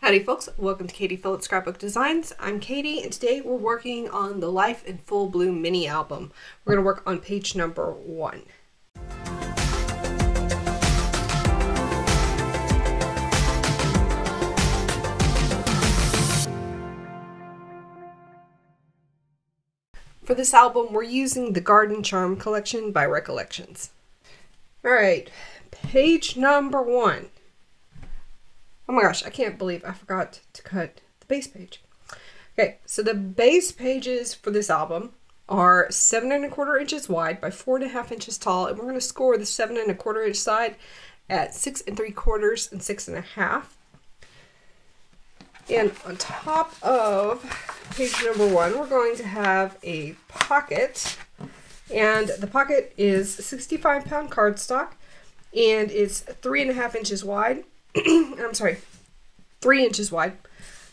Howdy folks, welcome to Katie Phillips Scrapbook Designs. I'm Katie and today we're working on the Life in Full Bloom mini album. We're going to work on page number 1. For this album we're using the Garden Charm collection by Recollections. Alright, page number 1. Oh my gosh, I can't believe I forgot to cut the base page. Okay, so the base pages for this album are 7 1/4 inches wide by 4 1/2 inches tall, and we're going to score the 7 1/4 inch side at 6 3/4 and 6 1/2. And on top of page number 1, we're going to have a pocket, and the pocket is 65-pound cardstock, and it's 3 1/2 inches wide. I'm sorry, 3 inches wide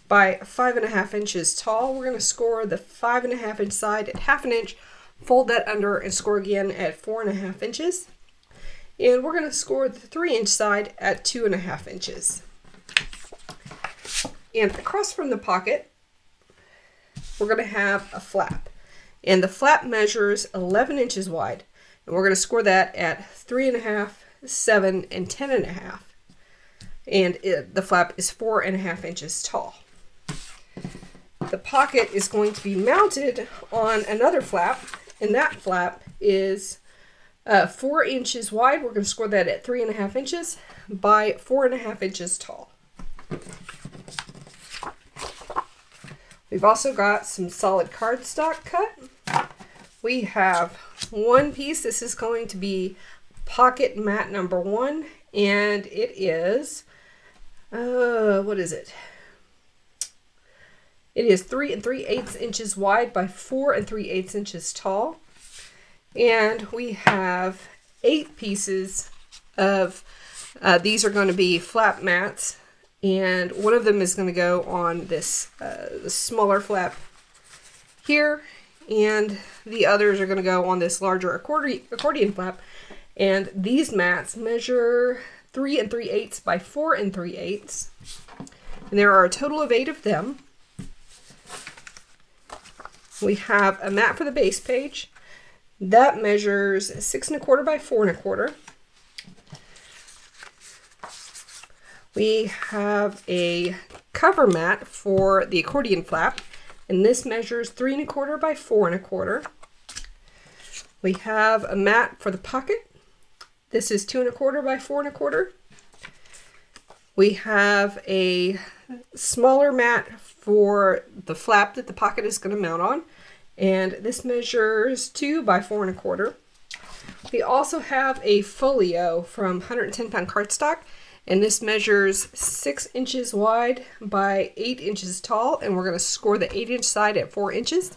by 5 1/2 inches tall. We're going to score the 5 1/2 inch side at 1/2 inch, fold that under and score again at 4 1/2 inches. And we're going to score the 3 inch side at 2 1/2 inches. And across from the pocket, we're going to have a flap. And the flap measures 11 inches wide. And we're going to score that at 3 1/2, 7, and 10 1/2. And the flap is 4 1/2 inches tall. The pocket is going to be mounted on another flap, and that flap is 4 inches wide. We're going to score that at 3 1/2 inches by 4 1/2 inches tall. We've also got some solid cardstock cut. We have one piece. This is going to be pocket mat number 1, and it is what is it? It is 3 3/8 inches wide by 4 3/8 inches tall. And we have 8 pieces of, these are going to be flap mats. And one of them is going to go on this smaller flap here. And the others are going to go on this larger accordion flap. And these mats measure 3 3/8 by 4 3/8, and there are a total of 8 of them. We have a mat for the base page that measures 6 1/4 by 4 1/4. We have a cover mat for the accordion flap, and this measures 3 1/4 by 4 1/4. We have a mat for the pocket. This is 2 1/4 by 4 1/4. We have a smaller mat for the flap that the pocket is going to mount on, and this measures 2 by 4 1/4. We also have a folio from 110-pound cardstock, and this measures 6 inches wide by 8 inches tall, and we're going to score the 8-inch side at 4 inches.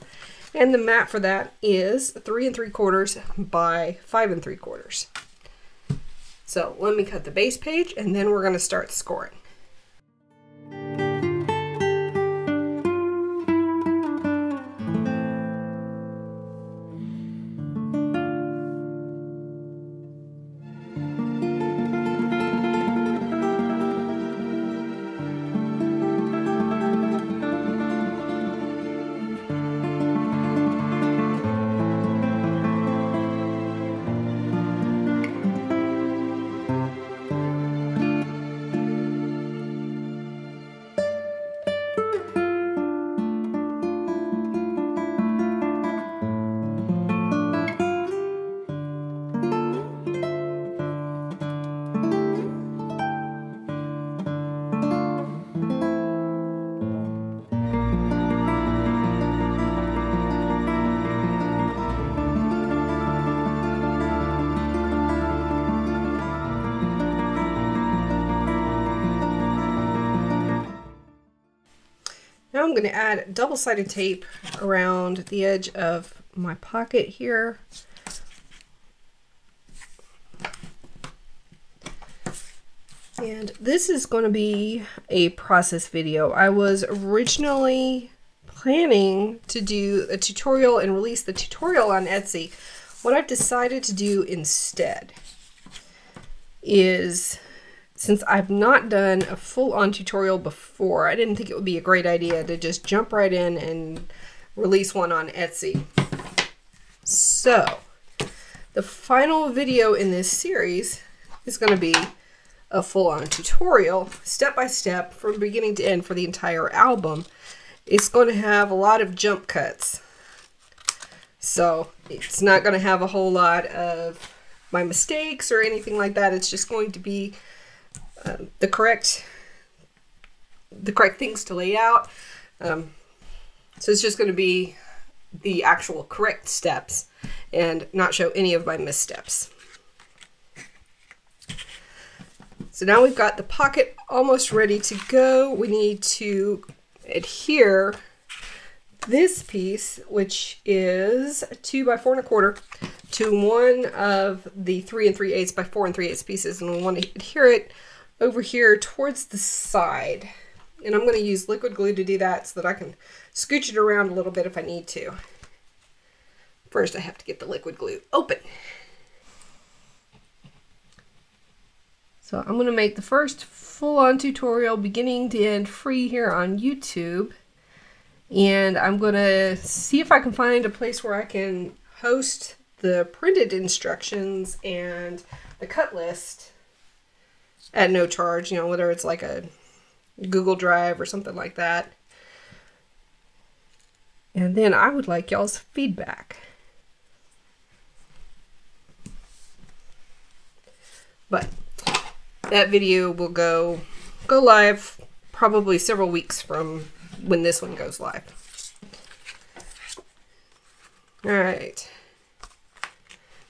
And the mat for that is 3 3/4 by 5 3/4. So let me cut the base page and then we're going to start scoring. Now I'm going to add double-sided tape around the edge of my pocket here. And this is going to be a process video. I was originally planning to do a tutorial and release the tutorial on Etsy. What I've decided to do instead is since I've not done a full-on tutorial before, I didn't think it would be a great idea to just jump right in and release one on Etsy. So, the final video in this series is going to be a full-on tutorial, step-by-step, from beginning to end for the entire album. It's going to have a lot of jump cuts. So, it's not going to have a whole lot of my mistakes or anything like that. It's just going to be the correct things to lay out. So it's just going to be the actual correct steps and not show any of my missteps. So now we've got the pocket almost ready to go. We need to adhere this piece, which is 2 by 4 1/4, to one of the 3 3/8 by 4 3/8 pieces, and we want to adhere it over here towards the side. And I'm going to use liquid glue to do that so that I can scooch it around a little bit if I need to. First, I have to get the liquid glue open. So I'm going to make the first full-on tutorial beginning to end free here on YouTube. And I'm going to see if I can find a place where I can host the printed instructions and the cut list at no charge, you know, whether it's like a Google Drive or something like that. And then I would like y'all's feedback. But that video will go live probably several weeks from when this one goes live. All right.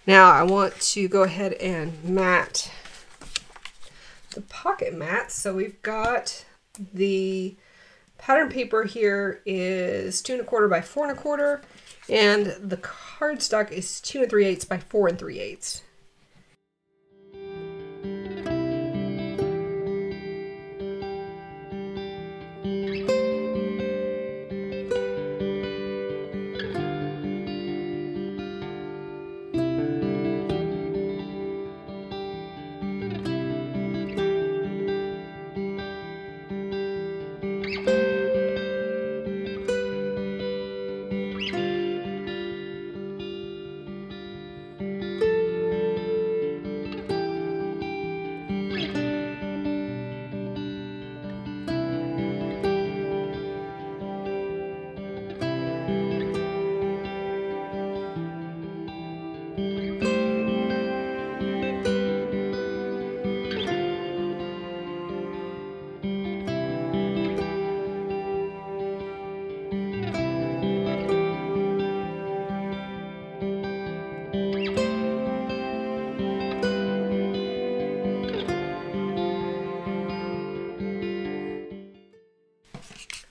Now I want to go ahead and mat the pocket mat. So we've got the pattern paper here is 2 1/4 by 4 1/4, and the cardstock is 2 3/8 by 4 3/8.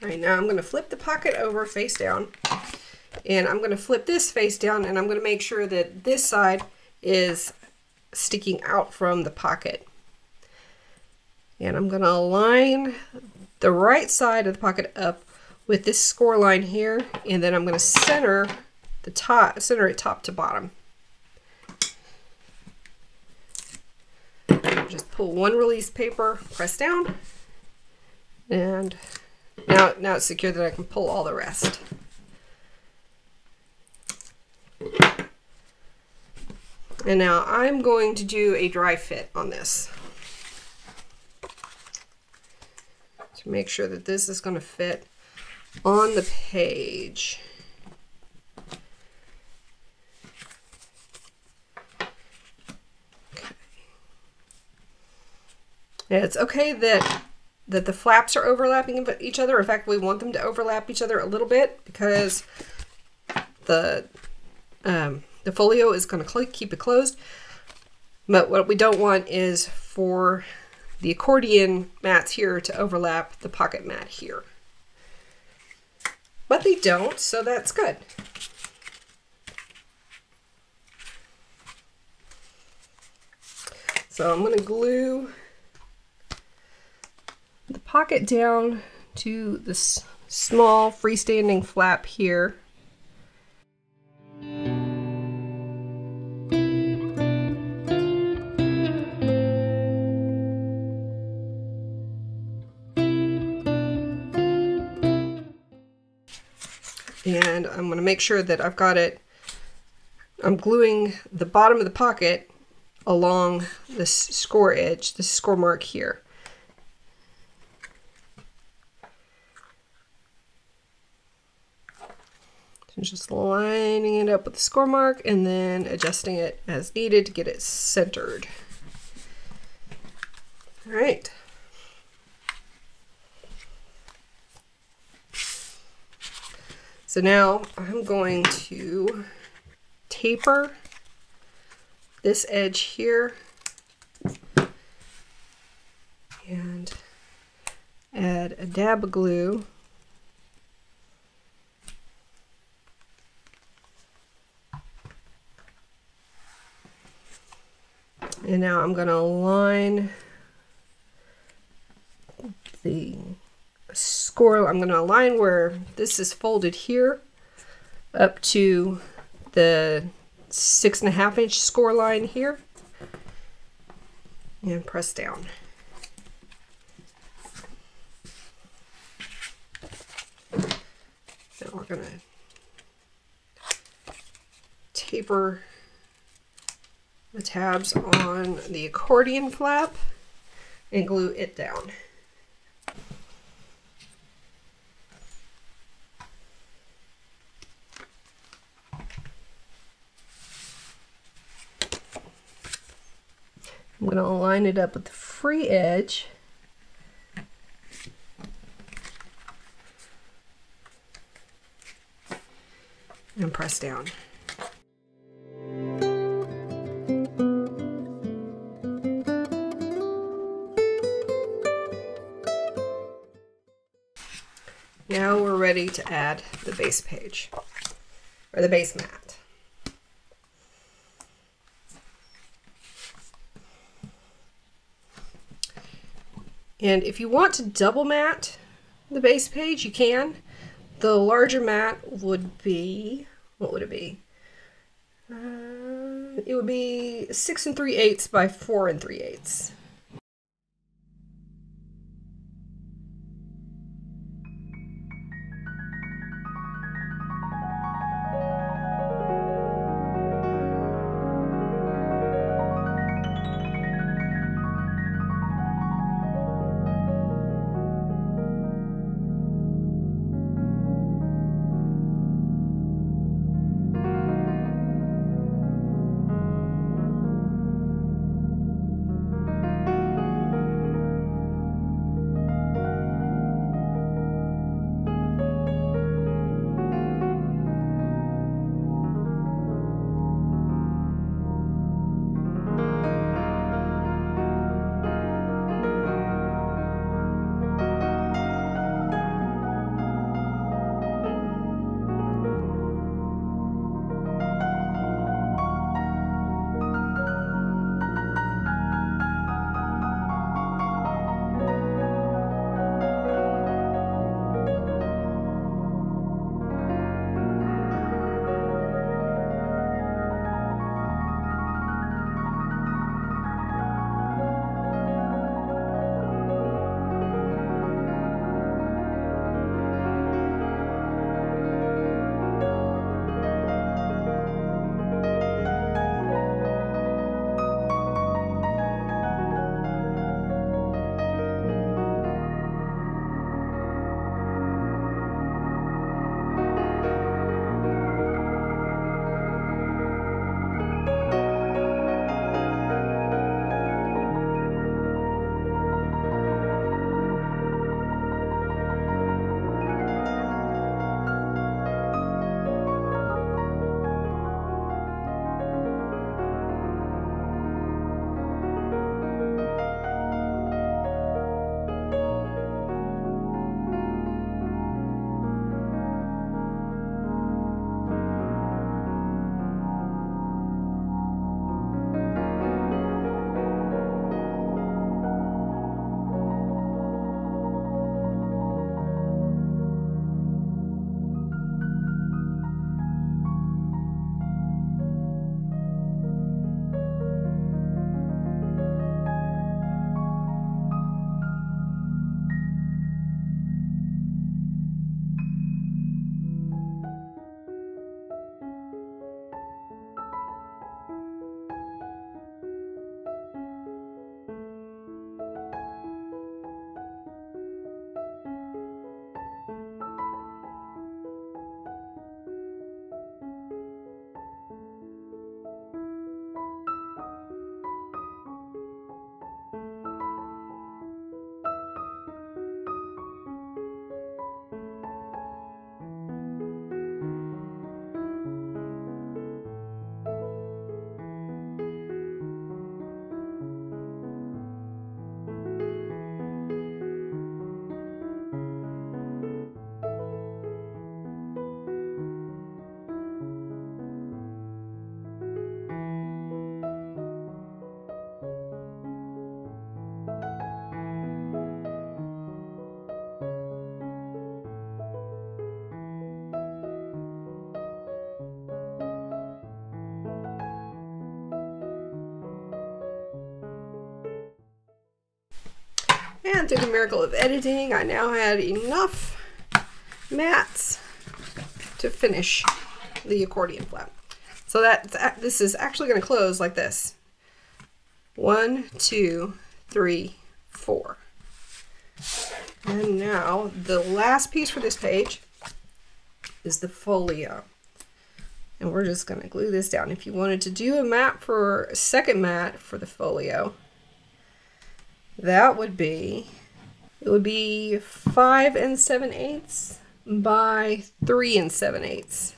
Alright, now I'm going to flip the pocket over face down, and I'm going to flip this face down, and I'm going to make sure that this side is sticking out from the pocket. And I'm going to align the right side of the pocket up with this score line here, and then I'm going to center it top to bottom. Just pull one release paper, press down, and now it's secure that I can pull all the rest. And now I'm going to do a dry fit on this to make sure that this is going to fit on the page. Okay. Yeah, it's okay that the flaps are overlapping each other. In fact, we want them to overlap each other a little bit because the folio is going to keep it closed. But what we don't want is for the accordion mats here to overlap the pocket mat here. But they don't, so that's good. So I'm going to glue the pocket down to this small freestanding flap here. And I'm going to make sure that I've got it, I'm gluing the bottom of the pocket along this score edge, this score mark here. So just lining it up with the score mark and then adjusting it as needed to get it centered. All right. So now I'm going to taper this edge here and add a dab of glue. And now I'm going to align the score. I'm going to align where this is folded here up to the 6.5 inch score line here and press down. Now we're going to taper the tabs on the accordion flap and glue it down. I'm going to line it up with the free edge and press down. Now we're ready to add the base page, or the base mat. And if you want to double mat the base page, you can. The larger mat would be, what would it be? It would be 6 3/8 by 4 3/8. And through the miracle of editing, I now had enough mats to finish the accordion flap. So this is actually going to close like this. 1, 2, 3, 4. And now the last piece for this page is the folio. And we're just going to glue this down. If you wanted to do a second mat for the folio, that would be, it would be 5 7/8 by 3 7/8.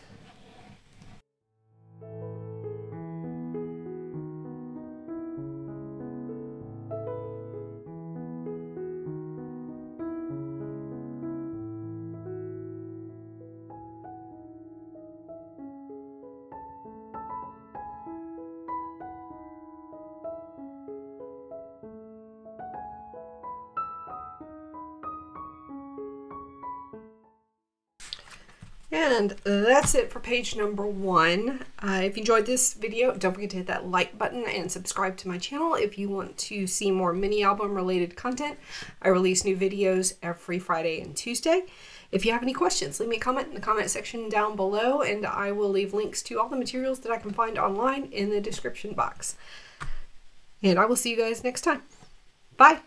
And that's it for page number 1. If you enjoyed this video, don't forget to hit that like button and subscribe to my channel if you want to see more mini album related content. I release new videos every Friday and Tuesday. If you have any questions, leave me a comment in the comment section down below, and I will leave links to all the materials that I can find online in the description box. And I will see you guys next time. Bye!